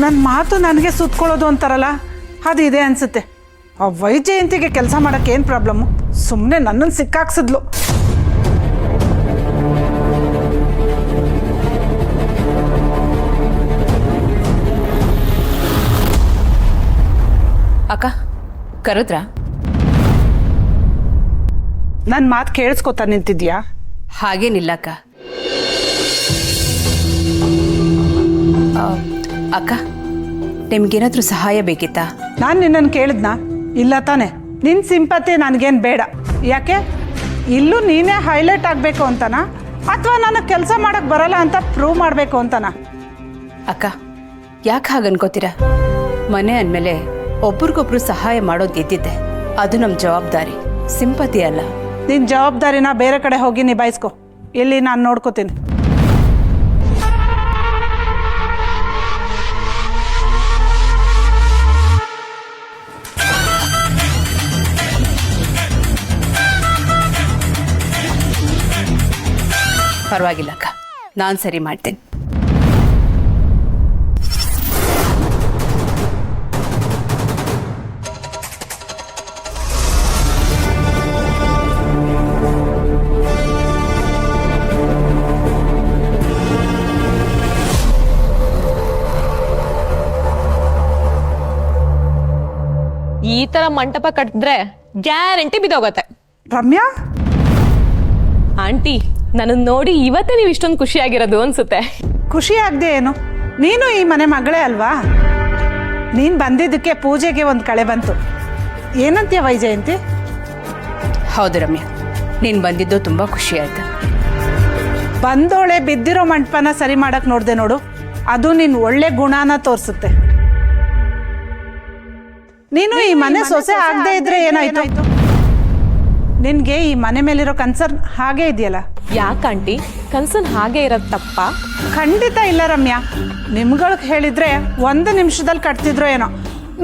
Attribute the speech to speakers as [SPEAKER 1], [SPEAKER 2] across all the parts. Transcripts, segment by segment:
[SPEAKER 1] ನನ್ನ ಮಾತು ನನಗೆ ಸುತ್ಕೊಳ್ಳೋದು ಅಂತಾರಲ್ಲ ಅದು ಇದೆ ಅನಿಸುತ್ತೆ. ಆ ವೈಜಯಂತಿಗೆ ಕೆಲಸ ಮಾಡೋಕ್ಕೆ ಏನು ಪ್ರಾಬ್ಲಮ್ಮು? ಸುಮ್ಮನೆ ನನ್ನನ್ನು ಸಿಕ್ಕಾಕ್ಸಿದ್ಲು.
[SPEAKER 2] ಅಕ್ಕ ಕರೆದ್ರಾ?
[SPEAKER 1] ನನ್ನ ಮಾತು ಕೇಳಿಸ್ಕೊತಾ ನಿಂತಿದ್ಯಾ?
[SPEAKER 2] ಹಾಗೇನಿಲ್ಲಕ್ಕ. ಅಕ್ಕ ನಿಮ್ಗೇನಾದ್ರೂ ಸಹಾಯ ಬೇಕಿತ್ತಾ?
[SPEAKER 1] ನಾನು ನಿನ್ನನ್ನು ಕೇಳಿದ್ನಾ? ಇಲ್ಲ ತಾನೆ. ನಿನ್ನ ಸಿಂಪತಿ ನನಗೇನು ಬೇಡ. ಯಾಕೆ? ಇಲ್ಲೂ ನೀನೇ ಹೈಲೈಟ್ ಆಗಬೇಕು ಅಂತನಾ ಅಥವಾ ನನಗೆ ಕೆಲಸ ಮಾಡೋಕ್ಕೆ ಬರಲ್ಲ ಅಂತ ಪ್ರೂವ್ ಮಾಡಬೇಕು ಅಂತನಾ?
[SPEAKER 2] ಅಕ್ಕ ಯಾಕೆ ಹಾಗೆ ಅನ್ಕೋತೀರಾ? ಮನೆ ಅಂದಮೇಲೆ ಒಬ್ರಿಗೊಬ್ರು ಸಹಾಯ ಮಾಡೋದು ಇದ್ದಿದ್ದೆ. ಅದು ನಮ್ಮ ಜವಾಬ್ದಾರಿ, ಸಿಂಪತಿ ಅಲ್ಲ.
[SPEAKER 1] ನಿನ್ನ ಜವಾಬ್ದಾರಿನ ಬೇರೆ ಕಡೆ ಹೋಗಿ ನಿಭಾಯಿಸ್ಕೊ. ಇಲ್ಲಿ ನಾನು ನೋಡ್ಕೋತೀನಿ.
[SPEAKER 2] ಪರವಾಗಿಲ್ಲ ಅಕ್ಕ, ನಾನು ಸರಿ ಮಾಡ್ತೇನೆ.
[SPEAKER 3] ಈ ತರ ಮಂಟಪ ಕಟ್ಟಿದ್ರೆ ಗ್ಯಾರಂಟಿ ಬಿದ್ದೋಗತ್ತೆ.
[SPEAKER 1] ರಮ್ಯಾ,
[SPEAKER 3] ಆಂಟಿ ನನ್ನ ನೋಡಿ ಇವತ್ತೇ ನೀವು ಇಷ್ಟೊಂದು ಖುಷಿಯಾಗಿರೋದು ಅನ್ಸುತ್ತೆ.
[SPEAKER 1] ಖುಷಿ ಆಗದೆ ಏನು? ನೀನು ಈ ಮನೆ ಮಗಳೇ ಅಲ್ವಾ? ನೀನು ಬಂದಿದ್ದಕ್ಕೆ ಪೂಜೆಗೆ ಒಂದು ಕಳೆ ಬಂತು. ಏನಂತೀಯ ವೈಜಯಂತಿ?
[SPEAKER 2] ಹೌದು ರಮ್ಯಾ, ನೀನು ಬಂದಿದ್ದು ತುಂಬ ಖುಷಿ ಆಯ್ತು.
[SPEAKER 1] ಬಂದೋಳೆ ಬಿದ್ದಿರೋ ಮಂಟಪನ ಸರಿ ಮಾಡಕ್ಕೆ ನೋಡಿದೆ ನೋಡು, ಅದು ನಿನ್ನ ಒಳ್ಳೆ ಗುಣನ ತೋರಿಸುತ್ತೆ. ನೀನು ಈ ಮನೆ ಸೊಸೆ ಆಗದೆ ಇದ್ರೆ ಏನಾಯ್ತು? ನಿನ್ಗೆ ಈ ಮನೆ ಮೇಲಿರೋ ಕನ್ಸರ್ನ್ ಹಾಗೆ ಇದೆಯಲ್ಲ.
[SPEAKER 3] ಯಾಕಂಟಿ ಕನ್ಸನ್ ಹಾಗೆ ಇರೋದು ತಪ್ಪ?
[SPEAKER 1] ಖಂಡಿತ ಇಲ್ಲ ರಮ್ಯಾ. ನಿಮ್ಗಳಿಗೆ ಹೇಳಿದ್ರೆ 1 ನಿಮಿಷದಲ್ಲಿ ಕಟ್ತಿದ್ರೋ ಏನೋ.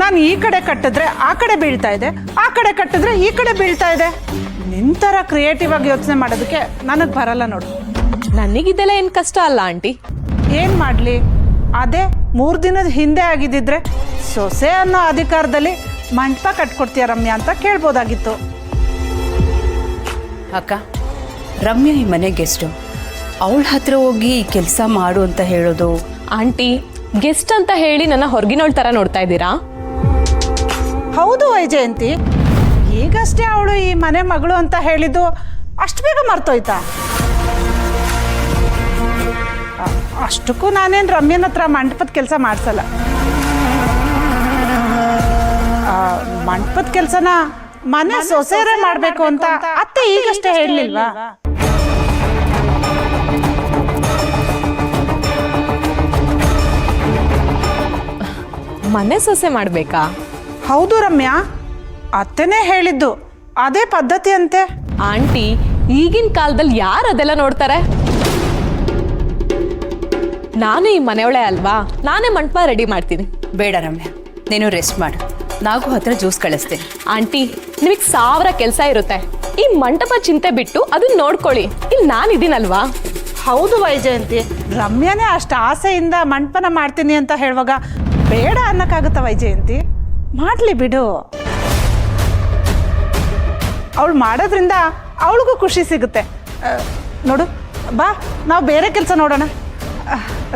[SPEAKER 1] ನಾನು ಈ ಕಡೆ ಕಟ್ಟಿದ್ರೆ ಆ ಕಡೆ ಬೀಳ್ತಾ ಇದೆ, ಆ ಕಡೆ ಕಟ್ಟಿದ್ರೆ ಈ ಕಡೆ ಬೀಳ್ತಾ ಇದೆ. ನಿನ್ನ ಥರ ಕ್ರಿಯೇಟಿವ್ ಆಗಿ ಯೋಚನೆ ಮಾಡೋದಕ್ಕೆ ನನಗೆ ಬರಲ್ಲ ನೋಡು.
[SPEAKER 3] ನನಗಿದೆಲ್ಲ ಏನು ಕಷ್ಟ ಅಲ್ಲ ಆಂಟಿ.
[SPEAKER 1] ಏನು ಮಾಡಲಿ? ಅದೇ 3 ದಿನದ ಹಿಂದೆ ಆಗಿದ್ದಿದ್ರೆ ಸೊಸೆ ಅನ್ನೋ ಅಧಿಕಾರದಲ್ಲಿ ಮಂಟಪ ಕಟ್ಕೊಡ್ತೀಯ ರಮ್ಯಾ ಅಂತ ಕೇಳ್ಬೋದಾಗಿತ್ತು.
[SPEAKER 2] ಅಕ್ಕ, ರಮ್ಯಾ ಈ ಮನೆ ಗೆಸ್ಟು. ಅವಳ ಹತ್ರ ಹೋಗಿ ಕೆಲಸ ಮಾಡು ಅಂತ ಹೇಳೋದು.
[SPEAKER 3] ಆಂಟಿ ಗೆಸ್ಟ್ ಅಂತ ಹೇಳಿ ನನ್ನ ಹೊರಗಿನೋಳ್ ತರ ನೋಡ್ತಾ ಇದ್ದೀರಾ?
[SPEAKER 1] ಹೌದು ವೈಜಯಂತಿ, ಈಗಷ್ಟೇ ಅವಳು ಈ ಮನೆ ಮಗಳು ಅಂತ ಹೇಳಿದ್ದು ಅಷ್ಟು ಬೇಗ ಮರ್ತೋಯ್ತಾ? ಅಷ್ಟಕ್ಕೂ ನಾನೇನು ರಮ್ಯನ ಹತ್ರ ಮಂಟಪದ ಕೆಲಸ ಮಾಡಿಸಲ್ಲ. ಮಂಟಪದ ಕೆಲಸನ ಮನೆ ಸೊಸೆರೇ ಮಾಡಬೇಕು ಅಂತ ಅತ್ತೆ ಈಗಷ್ಟೇ ಹೇಳಲಿಲ್ವಾ?
[SPEAKER 3] ಮನೆ ಸೊಸೆ ಮಾಡ್ಬೇಕಾ?
[SPEAKER 1] ಹೌದು ರಮ್ಯಾ, ಅತ್ತೆನೇ ಹೇಳಿದ್ದು. ಅದೇ ಪದ್ಧತಿ ಅಂತೆ.
[SPEAKER 3] ಆಂಟಿ ಈಗಿನ ಕಾಲದಲ್ಲಿ ಯಾರು ಅದೆಲ್ಲ ನೋಡ್ತಾರೆ? ನಾನು ಈ ಮನೆಯೊಳೆ ಅಲ್ವಾ, ನಾನೇ ಮಂಟಪ ರೆಡಿ ಮಾಡ್ತೀನಿ.
[SPEAKER 2] ಬೇಡ ರಮ್ಯಾ, ನೀನು ರೆಸ್ಟ್ ಮಾಡು. ನಾಗು ಹತ್ರ ಜ್ಯೂಸ್ ಕಳಿಸ್ತೇನೆ.
[SPEAKER 3] ಆಂಟಿ ನಿಮಗೆ 1000 ಕೆಲಸ ಇರುತ್ತೆ. ಈ ಮಂಟಪ ಚಿಂತೆ ಬಿಟ್ಟು ಅದನ್ನ ನೋಡ್ಕೊಳ್ಳಿ. ಇಲ್ಲಿ ನಾನಿದ್ದೀನಲ್ವಾ?
[SPEAKER 1] ಹೌದು ವೈಜಯಂತಿ, ರಮ್ಯಾನೇ ಅಷ್ಟು ಆಸೆಯಿಂದ ಮಂಟಪನ ಮಾಡ್ತೀನಿ ಅಂತ ಹೇಳುವಾಗ ಬೇಡ ಅನ್ನಕ್ಕಾಗುತ್ತಾ ವೈಜಯಂತಿ? ಮಾಡಲಿ ಬಿಡು. ಅವಳು ಮಾಡೋದ್ರಿಂದ ಅವಳಿಗೂ ಖುಷಿ ಸಿಗುತ್ತೆ. ನೋಡು ಬಾ, ನಾವು ಬೇರೆ ಕೆಲಸ ನೋಡೋಣ.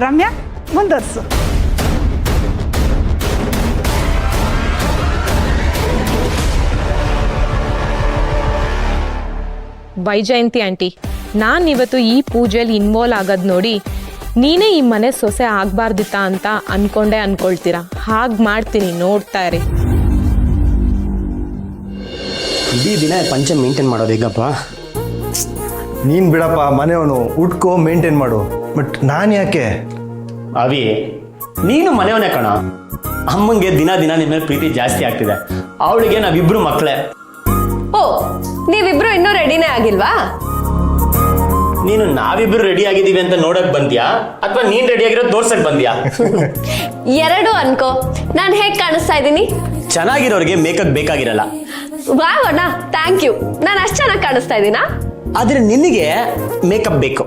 [SPEAKER 1] ರಮ್ಯಾ ಮುಂದುವರ್ಸು.
[SPEAKER 3] ವೈಜಯಂತಿ ಆಂಟಿ, ನಾನಿವತ್ತು ಈ ಪೂಜೆಯಲ್ಲಿ ಇನ್ವಾಲ್ವ್ ಆಗೋದು ನೋಡಿ ನೀನೇ ಈ ಮನೆ ಸೊಸೆ ಆಗ್ಬಾರ್ದಿತ್ತಾ ಅಂತ ಅನ್ಕೊಳ್ತೀರಾ. ಹಾಗೆ ಮಾಡ್ತೀನಿ, ನೋಡ್ತಾ ಇರಿ.
[SPEAKER 4] ಇಡೀ ದಿನ ಪಂಚ ಮೇಂಟೈನ್ ಮಾಡೋದು ಹೇಗಪ್ಪ?
[SPEAKER 5] ನೀನು ಬಿಡಪ್ಪ, ಮನೆಯವನು ಉಟ್ಕೋ ಮೇಂಟೈನ್ ಮಾಡು. ಬಟ್ ನಾನು ಯಾಕೆ?
[SPEAKER 4] ಅವಿ, ನೀನು ಮನೆಯವನೇ ಕಣ. ಅಮ್ಮಂಗೆ ದಿನ ದಿನ ನಿಮ್ಮ ಮೇಲೆ ಪ್ರೀತಿ ಜಾಸ್ತಿ ಆಗ್ತಿದೆ. ಅವಳಿಗೆ ನಾವಿಬ್ರು ಮಕ್ಕಳೇ.
[SPEAKER 6] ಓ, ನೀವಿಬ್ರು ಇನ್ನೂ ರೆಡಿನೇ ಆಗಿಲ್ವಾ?
[SPEAKER 4] ನೀನು ನಾವಿಬ್ರು ರೆಡಿ ಆಗಿದ್ದೀವಿ ಅಂತ ನೋಡಕ್ ಬಂದ್ಯಾ ಅಥವಾ ನೀನ್ ರೆಡಿ ಆಗಿರೋದು ತೋರ್ಸಕ್ ಬಂದ್ಯಾ?
[SPEAKER 6] ಎರಡು ಅನ್ಕೋ. ನಾನು ಹೇಗ್ ಕಾಣಿಸ್ತಾ ಇದ್ದೀನಿ?
[SPEAKER 4] ಚೆನ್ನಾಗಿರೋರಿಗೆ ಮೇಕಪ್ ಬೇಕಾಗಿರಲ್ಲ.
[SPEAKER 6] ವಾವಣ್ಣ, ಥ್ಯಾಂಕ್ ಯು. ನಾನು ಅಷ್ಟು ಚೆನ್ನಾಗಿ ಕಾಣಿಸ್ತಾ ಇದ್ದೀನಾ?
[SPEAKER 4] ಆದ್ರೆ ನಿನಗೆ ಮೇಕಪ್ ಬೇಕು.